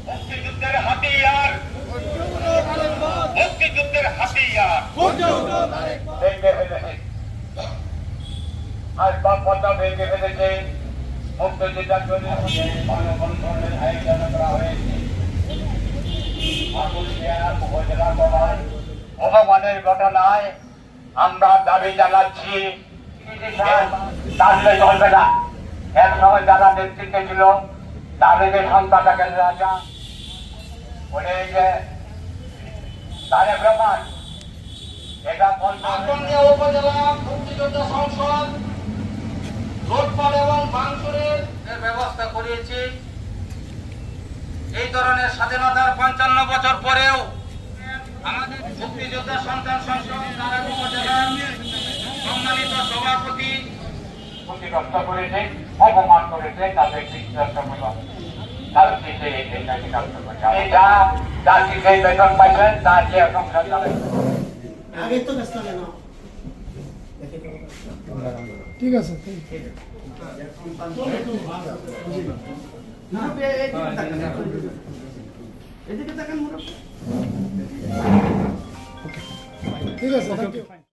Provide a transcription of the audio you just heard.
মুক্তিযুদ্ধের হাতিয়ার, মুক্তিযুদ্ধের হাতিয়ার ভেঙে ফেলেছে, আসবাবপত্র ভেঙে ফেলেছে। মুক্তিযুদ্ধের জন্য মানববন্ধনের আয়োজন করা হয়েছে। উপজেলা ভগবানের ঘটনায় আমরা দাবি জানাচ্ছি, তাহলে চলবে না। এক সময় যারা নেতৃত্বে ছিল তাদের সংখ্যাটাকে রাজা বলে যে তারেক রহমান, এটা উপজেলা মুক্তিযোদ্ধা সংসদ লুটপাট এবং ভাঙচুরের ব্যবস্থা করিয়েছে। এই ধরনের স্বাধীনতার 55 বছর পরেও আমাদের মুক্তিযোদ্ধা সন্তান সংসদ নারায়ণ উপজেলার সম্মানিত সভাপতি ক্ষতিগ্রস্ত করেছে, অপমান করেছে, তাদের চিকিৎসামূলক তার চিঠি বেতন পাইছেন তার যে সংসার চালাইছে। ঠিক আছে, ঠিক আছে।